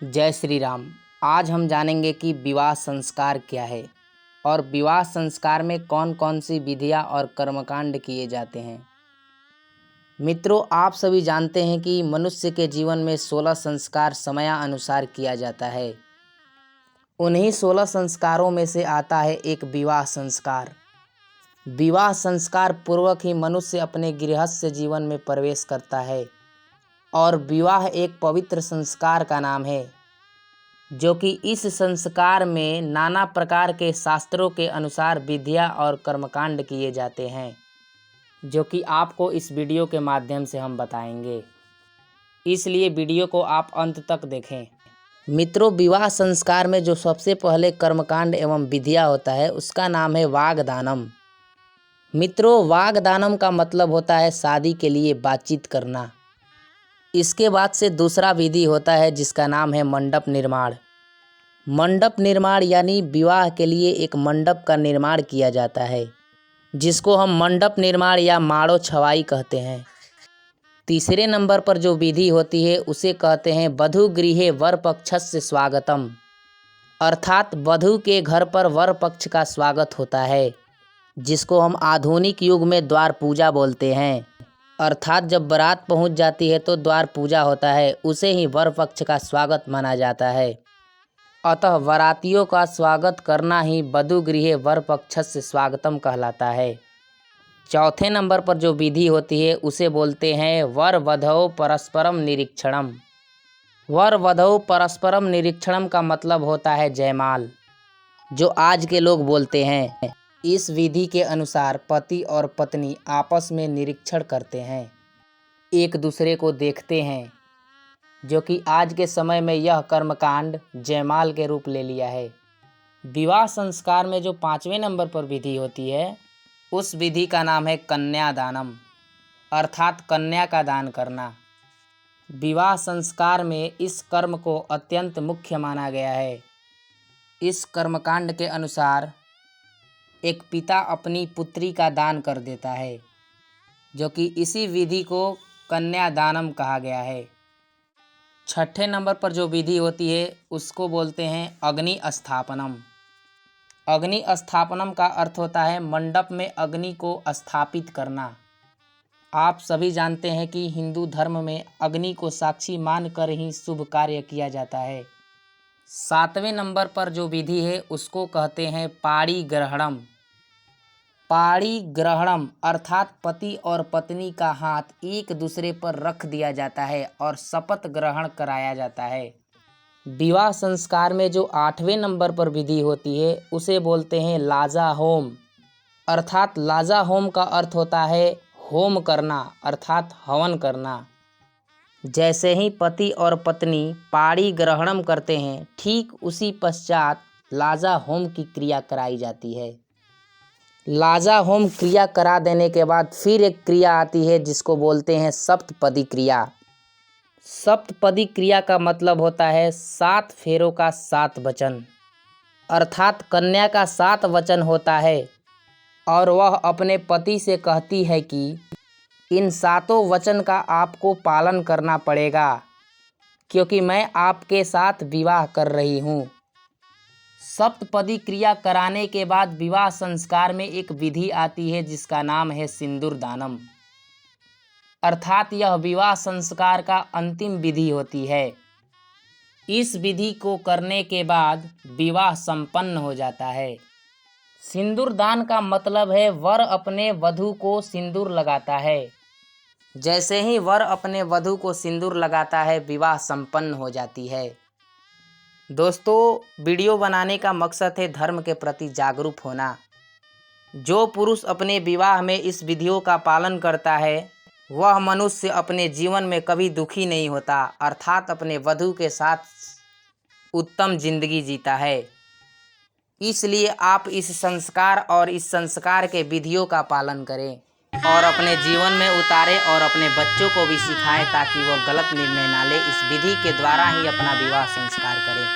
जय श्री राम। आज हम जानेंगे कि विवाह संस्कार क्या है और विवाह संस्कार में कौन कौन सी विधियां और कर्मकांड किए जाते हैं। मित्रों, आप सभी जानते हैं कि मनुष्य के जीवन में 16 संस्कार समयानुसार किया जाता है। उन्हीं 16 संस्कारों में से आता है एक विवाह संस्कार। विवाह संस्कार पूर्वक ही मनुष्य अपने गृहस्थ जीवन में प्रवेश करता है और विवाह एक पवित्र संस्कार का नाम है, जो कि इस संस्कार में नाना प्रकार के शास्त्रों के अनुसार विधियां और कर्मकांड किए जाते हैं, जो कि आपको इस वीडियो के माध्यम से हम बताएंगे। इसलिए वीडियो को आप अंत तक देखें। मित्रों, विवाह संस्कार में जो सबसे पहले कर्मकांड एवं विधियां होता है उसका नाम है वागदानम। मित्रों, वागदानम का मतलब होता है शादी के लिए बातचीत करना। इसके बाद से दूसरा विधि होता है जिसका नाम है मंडप निर्माण। मंडप निर्माण यानी विवाह के लिए एक मंडप का निर्माण किया जाता है, जिसको हम मंडप निर्माण या माड़ो छवाई कहते हैं। तीसरे नंबर पर जो विधि होती है उसे कहते हैं वधू गृहे वर पक्षस्य स्वागतम, अर्थात वधू के घर पर वर पक्ष का स्वागत होता है, जिसको हम आधुनिक युग में द्वार पूजा बोलते हैं। अर्थात जब बारात पहुंच जाती है तो द्वार पूजा होता है, उसे ही वर पक्ष का स्वागत माना जाता है। अतः बारातियों का स्वागत करना ही वधू गृहे वर पक्षस्य स्वागतम कहलाता है। चौथे नंबर पर जो विधि होती है उसे बोलते हैं वर वधौ परस्परम निरीक्षणम। वर वधौ परस्परम निरीक्षणम का मतलब होता है जयमाल, जो आज के लोग बोलते हैं। इस विधि के अनुसार पति और पत्नी आपस में निरीक्षण करते हैं, एक दूसरे को देखते हैं, जो कि आज के समय में यह कर्मकांड जयमाल के रूप ले लिया है। विवाह संस्कार में जो 5वें नंबर पर विधि होती है उस विधि का नाम है कन्यादानम, अर्थात कन्या का दान करना। विवाह संस्कार में इस कर्म को अत्यंत मुख्य माना गया है। इस कर्मकांड के अनुसार एक पिता अपनी पुत्री का दान कर देता है, जो कि इसी विधि को कन्यादानम कहा गया है। छठे नंबर पर जो विधि होती है उसको बोलते हैं अग्नि स्थापनम। अग्नि स्थापनम का अर्थ होता है मंडप में अग्नि को स्थापित करना। आप सभी जानते हैं कि हिंदू धर्म में अग्नि को साक्षी मानकर ही शुभ कार्य किया जाता है। 7वें नंबर पर जो विधि है उसको कहते हैं पाणी ग्रहणम। पाणी ग्रहणम अर्थात पति और पत्नी का हाथ एक दूसरे पर रख दिया जाता है और शपथ ग्रहण कराया जाता है। विवाह संस्कार में जो 8वें नंबर पर विधि होती है उसे बोलते हैं लाजा होम, अर्थात लाजा होम का अर्थ होता है होम करना, अर्थात हवन करना। जैसे ही पति और पत्नी पाणी ग्रहणम करते हैं, ठीक उसी पश्चात लाजा होम की क्रिया कराई जाती है। लाजा होम क्रिया करा देने के बाद फिर एक क्रिया आती है जिसको बोलते हैं सप्तपदी क्रिया। सप्तपदी क्रिया का मतलब होता है 7 फेरों का 7 वचन, अर्थात कन्या का 7 वचन होता है और वह अपने पति से कहती है कि इन 7 वचन का आपको पालन करना पड़ेगा, क्योंकि मैं आपके साथ विवाह कर रही हूँ। सप्तपदी क्रिया कराने के बाद विवाह संस्कार में एक विधि आती है जिसका नाम है सिंदूर दानम, अर्थात यह विवाह संस्कार का अंतिम विधि होती है। इस विधि को करने के बाद विवाह संपन्न हो जाता है। सिंदूर दान का मतलब है वर अपने वधू को सिंदूर लगाता है। जैसे ही वर अपने वधू को सिंदूर लगाता है, विवाह संपन्न हो जाती है। दोस्तों, वीडियो बनाने का मकसद है धर्म के प्रति जागरूक होना। जो पुरुष अपने विवाह में इस विधियों का पालन करता है वह मनुष्य अपने जीवन में कभी दुखी नहीं होता, अर्थात अपने वधू के साथ उत्तम जिंदगी जीता है। इसलिए आप इस संस्कार और इस संस्कार के विधियों का पालन करें और अपने जीवन में उतारें और अपने बच्चों को भी सिखाएं ताकि वो गलत निर्णय ना ले। इस विधि के द्वारा ही अपना विवाह संस्कार करें।